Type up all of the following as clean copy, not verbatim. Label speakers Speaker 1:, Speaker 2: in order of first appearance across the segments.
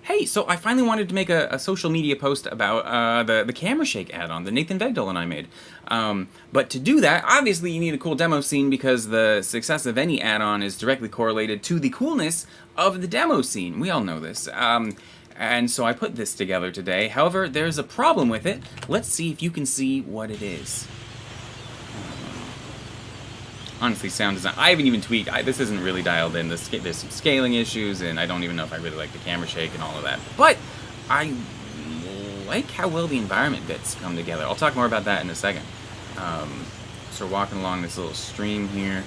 Speaker 1: Hey, so I finally wanted to make a social media post about the Camera Shake add-on that Nathan Vegdahl and I made. But to do that, obviously you need a cool demo scene because the success of any add-on is directly correlated to the coolness of the demo scene. We all know this. And so I put this together today. However, there's a problem with it. Let's see if you can see what it is. Honestly, sound design, I haven't even tweaked. This isn't really dialed in. There's some scaling issues, and I don't even know if I really like the camera shake and all of that. But I like how well the environment bits come together. I'll talk more about that in a second. So we're walking along this little stream here,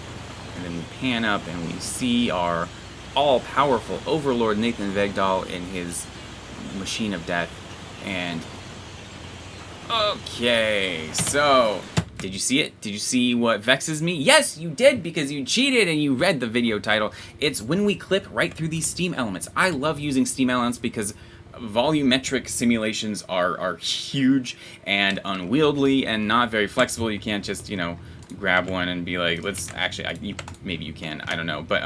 Speaker 1: and then we pan up, and we see our all-powerful overlord Nathan Vegdahl in his machine of death. And okay, so did you see it? Did you see what vexes me? Yes, you did, because you cheated and you read the video title. It's when we clip right through these Steam elements. I love using Steam elements because volumetric simulations are huge and unwieldy and not very flexible. You can't just, grab one and be like, let's actually, maybe you can, I don't know. But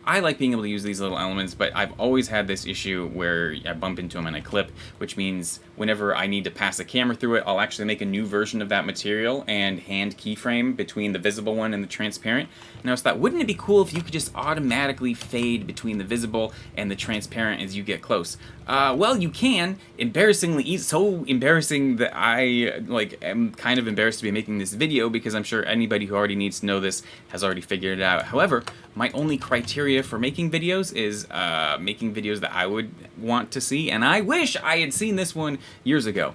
Speaker 1: I like being able to use these little elements, but I've always had this issue where I bump into them and I clip, which means whenever I need to pass a camera through it, I'll actually make a new version of that material and hand keyframe between the visible one and the transparent. And I was thought, wouldn't it be cool if you could just automatically fade between the visible and the transparent as you get close? Well, you can. Embarrassingly easy. So embarrassing that I am kind of embarrassed to be making this video because I'm sure anybody who already needs to know this has already figured it out. However, my only criteria for making videos is making videos that I would want to see, and I wish I had seen this one years ago.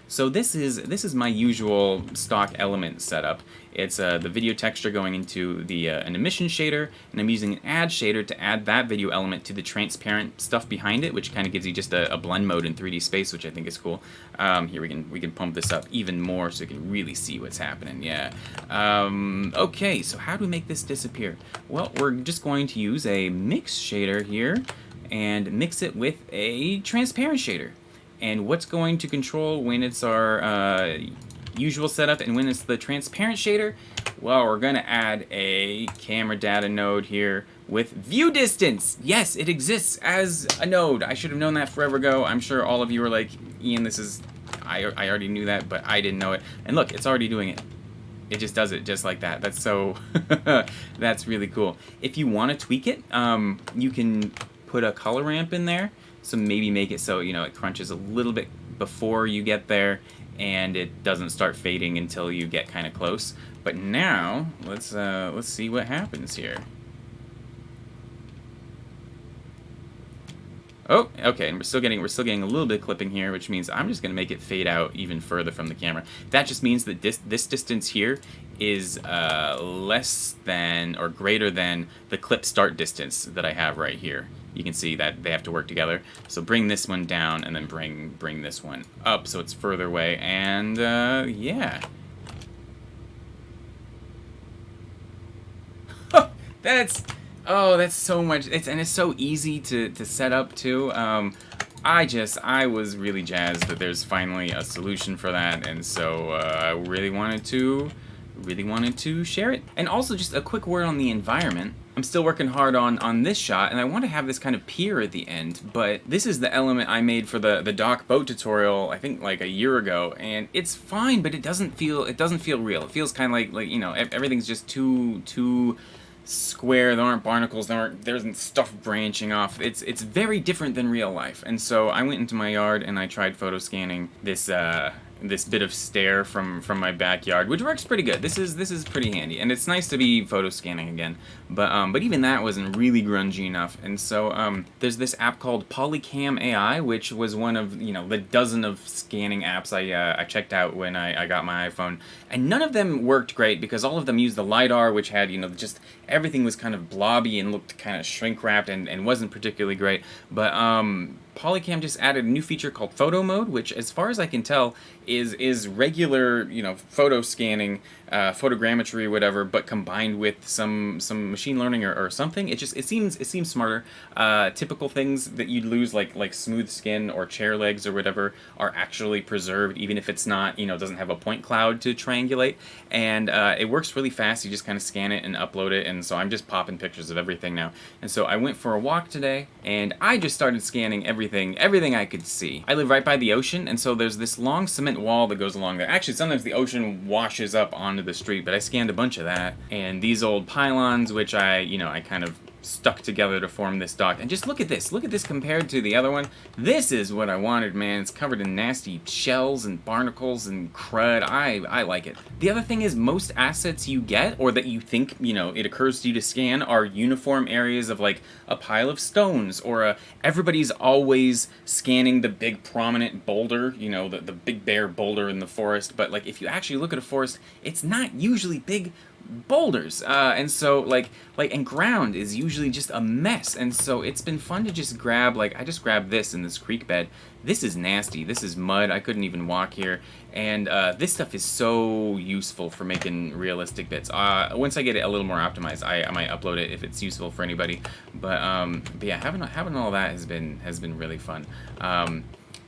Speaker 1: So this is my usual stock element setup. It's the video texture going into the an emission shader, and I'm using an add shader to add that video element to the transparent stuff behind it, which kind of gives you just a blend mode in 3D space, which I think is cool. Here we can pump this up even more so you can really see what's happening. Yeah. Okay, so how do we make this disappear? Well, we're just going to use a mix shader here and mix it with a transparent shader. And what's going to control when it's our usual setup and when it's the transparent shader? Well, we're going to add a camera data node here with view distance. Yes, it exists as a node. I should have known that forever ago. I'm sure all of you are like, Ian, this is... I already knew that, but I didn't know it. And look, it's already doing it. It just does it just like that. That's so... that's really cool. If you want to tweak it, you can put a color ramp in there. So maybe make it so, it crunches a little bit before you get there, and it doesn't start fading until you get kind of close. But now, let's see what happens here. Oh, okay, and we're still getting a little bit of clipping here, which means I'm just going to make it fade out even further from the camera. That just means that this distance here is less than or greater than the clip start distance that I have right here. You can see that they have to work together. So bring this one down and then bring this one up so it's further away, and yeah. That's so much. It's so easy to set up too. I was really jazzed that there's finally a solution for that, and so I really wanted to share it. And also just a quick word on the environment. I'm still working hard on this shot, and I want to have this kind of pier at the end, but this is the element I made for the dock boat tutorial, I think like a year ago, and it's fine, but it doesn't feel real. It feels kind of like everything's just too square. There aren't barnacles, there isn't stuff branching off. It's very different than real life. And so I went into my yard and I tried photo scanning this bit of stair from my backyard, which works pretty good. This is pretty handy, and it's nice to be photo scanning again. But even that wasn't really grungy enough. And so there's this app called Polycam AI, which was one of the dozen of scanning apps I checked out when I got my iPhone, and none of them worked great because all of them used the LiDAR, which had just everything was kind of blobby and looked kind of shrink wrapped and wasn't particularly great. But Polycam just added a new feature called photo mode, which, as far as I can tell, is regular, photo scanning, photogrammetry, whatever, but combined with some machine learning or something. It seems smarter. Typical things that you'd lose, like smooth skin or chair legs or whatever, are actually preserved, even if it's not, doesn't have a point cloud to triangulate. And it works really fast. You just kind of scan it and upload it. And so I'm just popping pictures of everything now. And so I went for a walk today, and I just started scanning everything everything I could see. I live right by the ocean, and so there's this long cement wall that goes along there. Actually, sometimes the ocean washes up onto the street, but I scanned a bunch of that. And these old pylons, which I kind of stuck together to form this dock. And just look at this. Look at this compared to the other one. This is what I wanted, man. It's covered in nasty shells and barnacles and crud. I like it. The other thing is most assets you get, or that you think, it occurs to you to scan, are uniform areas of like a pile of stones, or everybody's always scanning the big prominent boulder, the big bare boulder in the forest. But like if you actually look at a forest, it's not usually big boulders, and so and ground is usually just a mess, and so it's been fun to just grab, I just grabbed this in this creek bed. This is nasty. This is mud. I couldn't even walk here, and this stuff is so useful for making realistic bits. Once I get it a little more optimized, I might upload it if it's useful for anybody. But yeah, having all that has been really fun.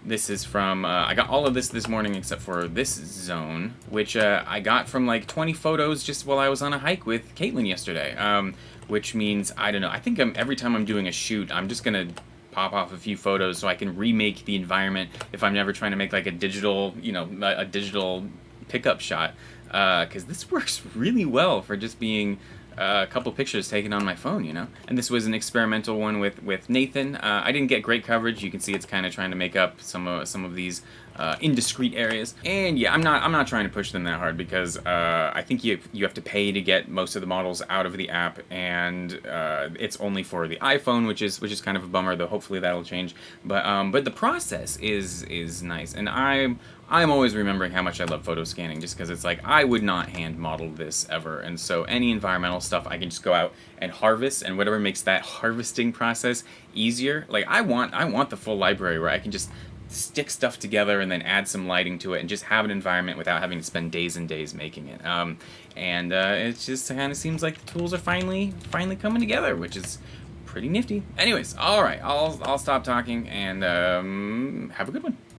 Speaker 1: This is from, I got all of this morning except for this zone, which I got from like 20 photos just while I was on a hike with Caitlin yesterday. Which means, I don't know, I think every time I'm doing a shoot, I'm just going to pop off a few photos so I can remake the environment if I'm never trying to make like a digital, a digital pickup shot. Because this works really well for just being a couple pictures taken on my phone, And this was an experimental one with Nathan. I didn't get great coverage. You can see it's kind of trying to make up some of these indiscreet areas. And yeah, I'm not trying to push them that hard because I think you have to pay to get most of the models out of the app, and it's only for the iPhone, which is kind of a bummer. Though hopefully that'll change. But the process is nice, and I'm always remembering how much I love photo scanning, just because it's like I would not hand model this ever, and so any environmental stuff I can just go out and harvest, and whatever makes that harvesting process easier. Like I want the full library where I can just stick stuff together and then add some lighting to it and just have an environment without having to spend days and days making it. And it just kind of seems like the tools are finally coming together, which is pretty nifty. Anyways, all right, I'll stop talking and have a good one.